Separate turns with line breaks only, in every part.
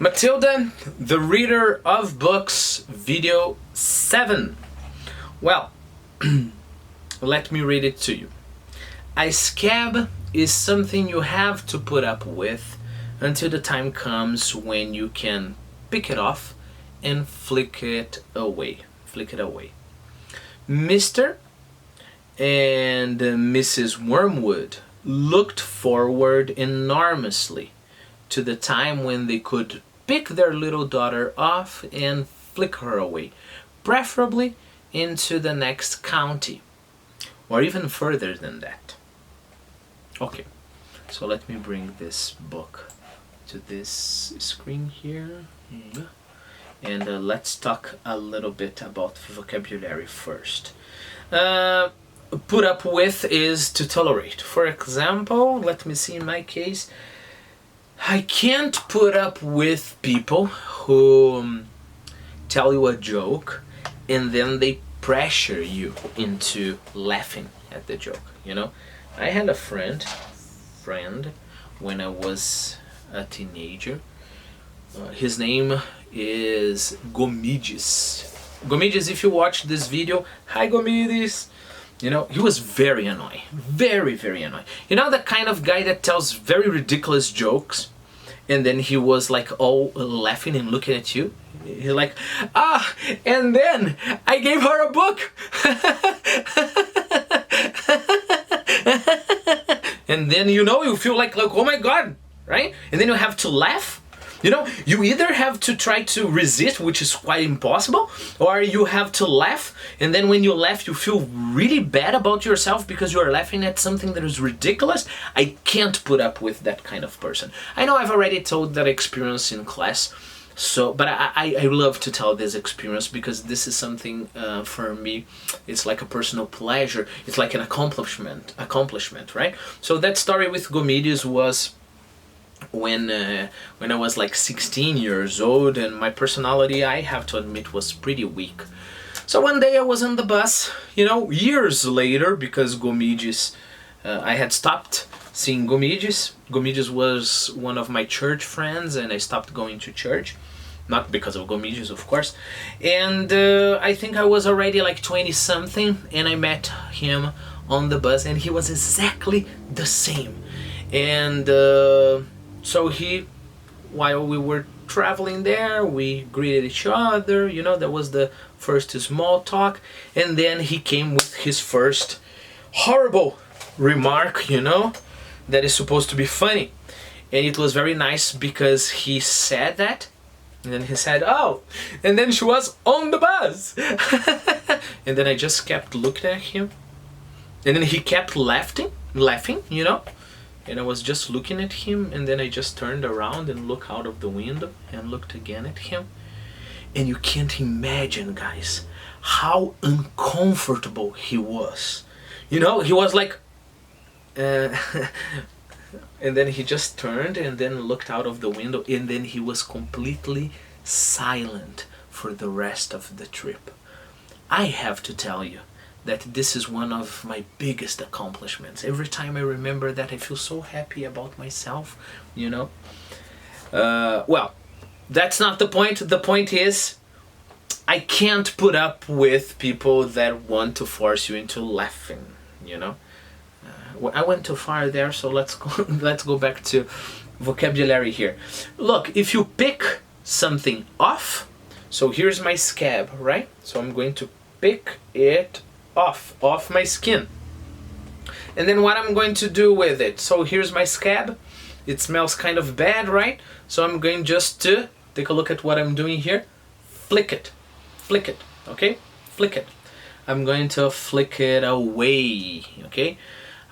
Matilda, the reader of books, video 7. Well, let me read it to you. A scab is something you have to put up with until the time comes when you can pick it off and flick it away. Mr. and Mrs Wormwood looked forward enormously to the time when they could pick their little daughter off and flick her away, preferably into the next county, or even further than that. Okay, so let me bring this book to this screen here. And let's talk a little bit about vocabulary first. Put up with is to tolerate. For example, let me see in my case, I can't put up with people who tell you a joke and then they pressure you into laughing at the joke, you know? I had a friend when I was a teenager. His name is Gomidis. Gomidis, if you watch this video, hi Gomidis! You know, he was very annoying. Very, very annoying. You know, the kind of guy that tells very ridiculous jokes and then he was like all laughing and looking at you. He's like, and then I gave her a book. And then, you know, you feel like, oh my God, right? And then you have to laugh. You know, you either have to try to resist, which is quite impossible, or you have to laugh, and then when you laugh, you feel really bad about yourself because you are laughing at something that is ridiculous. I can't put up with that kind of person. I know I've already told that experience in class, but I love to tell this experience because this is something for me, it's like a personal pleasure. It's like an accomplishment, right? So that story with Gomidis was when I was like 16 years old, and my personality, I have to admit, was pretty weak. So one day I was on the bus, you know, years later, because Gomidis, I had stopped seeing Gomidis. Gomidis was one of my church friends and I stopped going to church. Not because of Gomidis, of course. And I think I was already like 20 something and I met him on the bus and he was exactly the same. And so while we were traveling there, we greeted each other, you know, that was the first small talk, and then he came with his first horrible remark, you know, that is supposed to be funny. And it was very nice because he said that, and then he said, oh, and then she was on the bus. And then I just kept looking at him, and then he kept laughing, you know. And I was just looking at him, and then I just turned around and looked out of the window and looked again at him. And you can't imagine, guys, how uncomfortable he was. You know, he was like... and then he just turned and then looked out of the window, and then he was completely silent for the rest of the trip. I have to tell you that this is one of my biggest accomplishments. Every time I remember that, I feel so happy about myself, you know. Well, that's not the point. The point is, I can't put up with people that want to force you into laughing, you know. I went too far there, so let's go back to vocabulary here. Look, if you pick something off, so here's my scab, right? So I'm going to pick it off my skin. And then what I'm going to do with it, so here's my scab. It smells kind of bad, right? So I'm going just to take a look at what I'm doing here. Flick it, okay? Flick it. I'm going to flick it away, okay?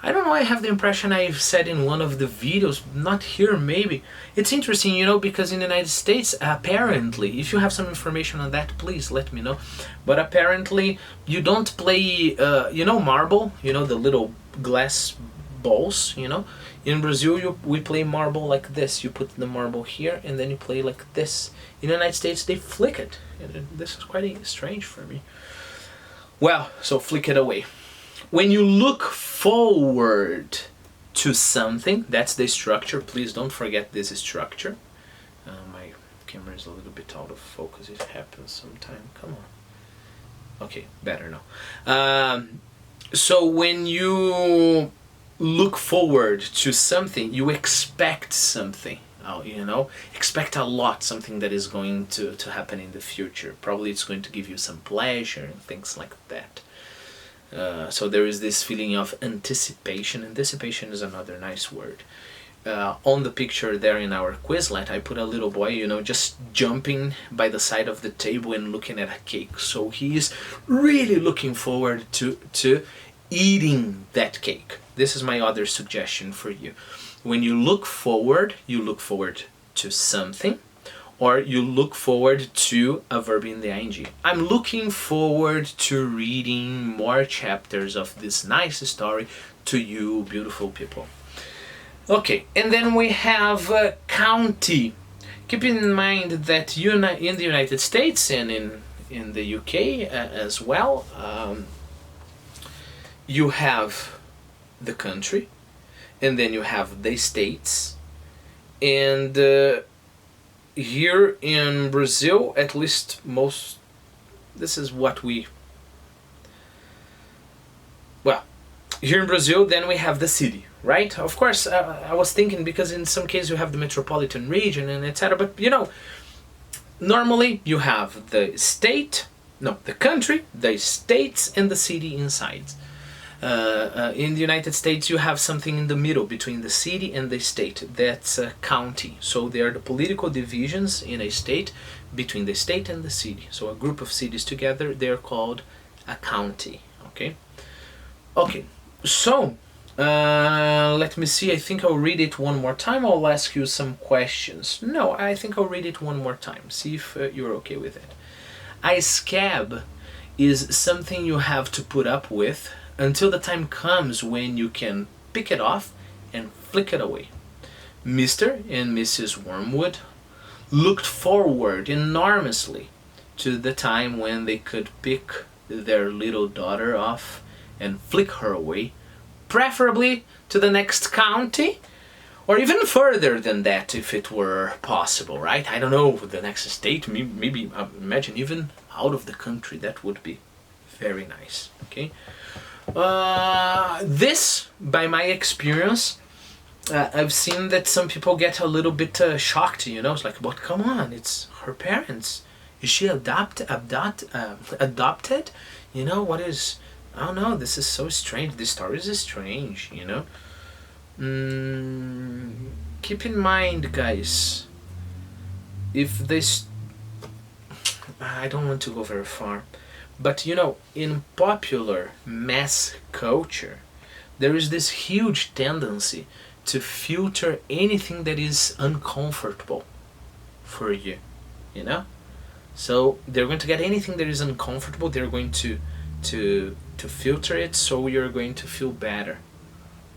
I don't know, I have the impression I've said in one of the videos, not here maybe. It's interesting, you know, because in the United States, apparently, if you have some information on that, please let me know. But apparently, you don't play, you know, marble, you know, the little glass balls, you know. In Brazil, we play marble like this. You put the marble here, and then you play like this. In the United States, they flick it. And this is quite strange for me. Well, so flick it away. When you look forward to something, that's the structure. Please don't forget this structure. My camera is a little bit out of focus. It happens sometime. Come on. Okay, better now. So when you look forward to something, you expect something. You know, expect a lot, something that is going to happen in the future. Probably it's going to give you some pleasure and things like that. So there is this feeling of anticipation. Anticipation is another nice word. On the picture there in our Quizlet, I put a little boy, you know, just jumping by the side of the table and looking at a cake. So he is really looking forward to eating that cake. This is my other suggestion for you. When you look forward to something, or you look forward to a verb in the ing. I'm looking forward to reading more chapters of this nice story to you, beautiful people. Okay, and then we have county. Keep in mind that in the United States and in the UK as well, you have the country, and then you have the states, and here in Brazil, at least this is what here in Brazil, then we have the city, right? Of course, I was thinking, because in some cases you have the metropolitan region and etc. But you know, normally you have the country, the states, and the city inside. In the United States, you have something in the middle between the city and the state. That's a county. So they are the political divisions in a state between the state and the city. So a group of cities together, they're called a county. Okay. Okay. So let me see. I think I'll read it one more time. I'll ask you some questions. No, I think I'll read it one more time. See if you're okay with it. A scab is something you have to put up with until the time comes when you can pick it off and flick it away. Mr. and Mrs. Wormwood looked forward enormously to the time when they could pick their little daughter off and flick her away, preferably to the next county, or even further than that if it were possible, right? I don't know, the next state, maybe imagine even out of the country. That would be very nice, okay? This, by my experience, I've seen that some people get a little bit shocked, you know. It's like, but come on, it's her parents. Is she adopted? You know, what is... I don't know, this is so strange. This story is strange, you know. Keep in mind, guys, if this... I don't want to go very far. But, you know, in popular mass culture, there is this huge tendency to filter anything that is uncomfortable for you, you know? So they're going to get anything that is uncomfortable, they're going to filter it, so you're going to feel better.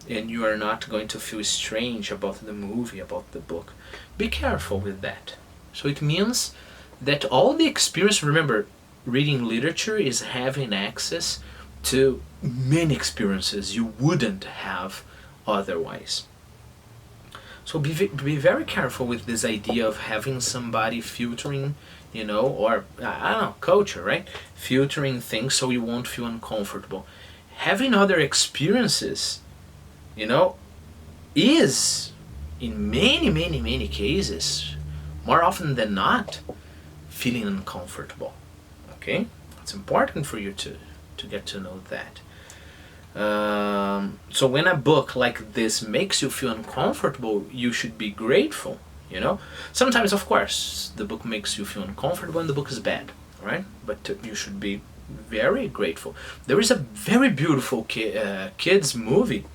And you are not going to feel strange about the movie, about the book. Be careful with that. So it means that all the experience, remember, reading literature is having access to many experiences you wouldn't have otherwise. So be very careful with this idea of having somebody filtering, you know, or, I don't know, culture, right? Filtering things so you won't feel uncomfortable. Having other experiences, you know, is, in many cases, more often than not, feeling uncomfortable. Okay? It's important for you to get to know that. So when a book like this makes you feel uncomfortable, you should be grateful, you know? Sometimes, of course, the book makes you feel uncomfortable and the book is bad, right? But you should be very grateful. There is a very beautiful kids movie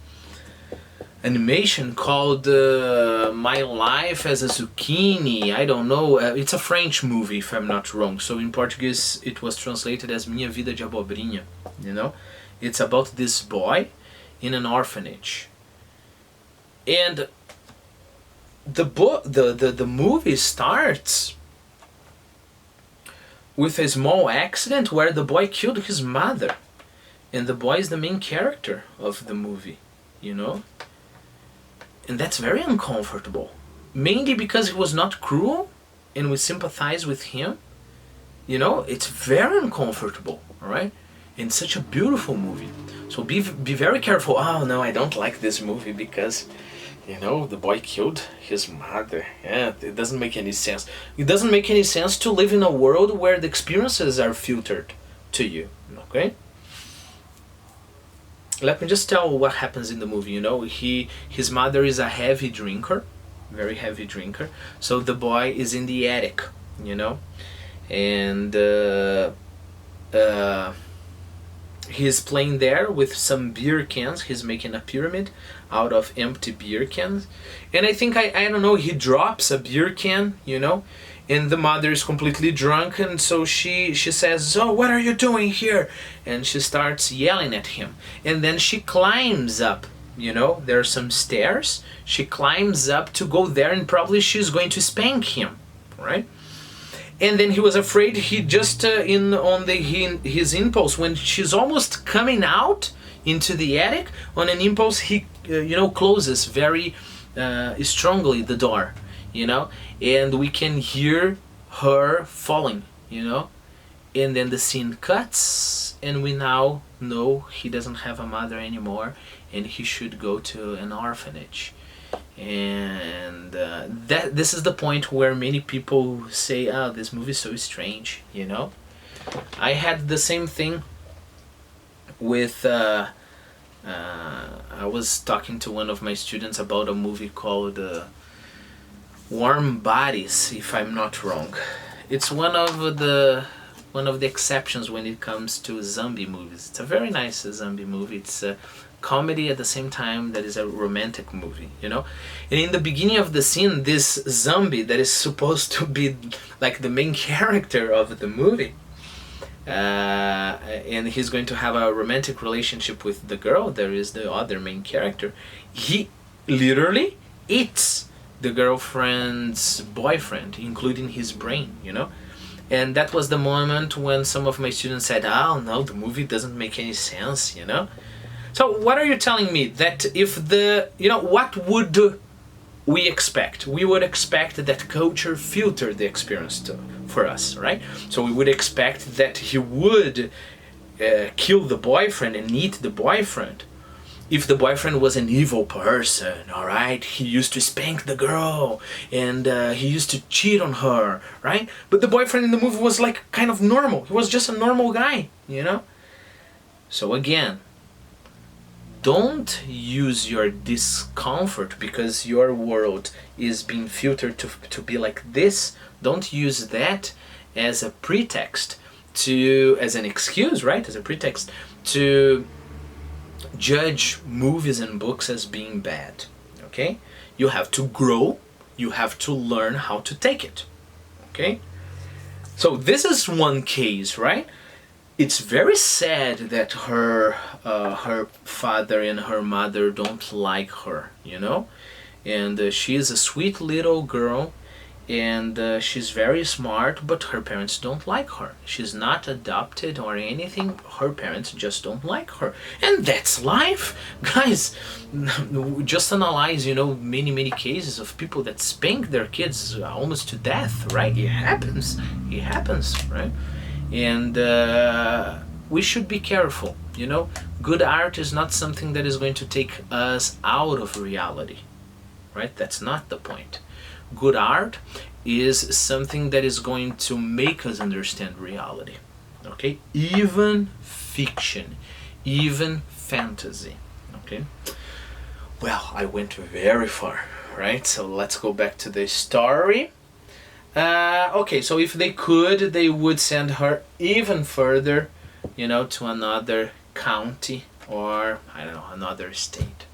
animation called My Life as a Zucchini. I don't know, it's a French movie if I'm not wrong, so in Portuguese it was translated as Minha Vida de Abobrinha, you know? It's about this boy in an orphanage, and the movie starts with a small accident where the boy killed his mother, and the boy is the main character of the movie, you know? And that's very uncomfortable, mainly because he was not cruel, and we sympathize with him, you know, it's very uncomfortable, all right? In such a beautiful movie. So be very careful. Oh no, I don't like this movie because, you know, the boy killed his mother. Yeah, it doesn't make any sense. It doesn't make any sense to live in a world where the experiences are filtered to you, okay? Let me just tell what happens in the movie. You know, his mother is a heavy drinker, very heavy drinker. So the boy is in the attic, you know, and he's playing there with some beer cans. He's making a pyramid out of empty beer cans, and I think I don't know, he drops a beer can, you know, and the mother is completely drunk, and so she says, "Oh, what are you doing here?" And she starts yelling at him, and then she climbs up, you know, there are some stairs. She climbs up to go there, and probably she's going to spank him, right? And then he was afraid. He just his impulse, when she's almost coming out into the attic, on an impulse he you know, closes very strongly the door, you know, and we can hear her falling, you know, and then the scene cuts, and we now know he doesn't have a mother anymore, and he should go to an orphanage. And this is the point where many people say, "Oh, this movie is so strange," you know. I had the same thing with I was talking to one of my students about a movie called Warm Bodies, if I'm not wrong. It's one of the exceptions when it comes to zombie movies. It's a very nice zombie movie. It's a comedy at the same time that is a romantic movie, you know. And in the beginning of the scene, this zombie that is supposed to be like the main character of the movie, and he's going to have a romantic relationship with the girl, there is the other main character, he literally eats the girlfriend's boyfriend, including his brain, you know. And that was the moment when some of my students said, "Oh no, the movie doesn't make any sense," you know. So what are you telling me? That if the, you know, what would we expect? We would expect that culture filtered the experience for us, right? So we would expect that he would kill the boyfriend and eat the boyfriend. If the boyfriend was an evil person, all right, he used to spank the girl, and he used to cheat on her, right? But the boyfriend in the movie was like kind of normal. He was just a normal guy, you know? So again, don't use your discomfort because your world is being filtered to be like this. Don't use that as a pretext to, as an excuse, right? As a pretext to judge movies and books as being bad, okay? You have to grow, you have to learn how to take it, okay? So this is one case, right? It's very sad that her father and her mother don't like her, you know? And she is a sweet little girl, and she's very smart, but her parents don't like her. She's not adopted or anything. Her parents just don't like her. And that's life. Guys, just analyze, you know, many cases of people that spank their kids almost to death, right? It happens, right? And we should be careful, you know. Good art is not something that is going to take us out of reality, right? That's not the point. Good art is something that is going to make us understand reality, okay? Even fiction, even fantasy, okay? Well, I went very far, right? So let's go back to the story. Okay, so if they could, they would send her even further, you know, to another county or, I don't know, another state.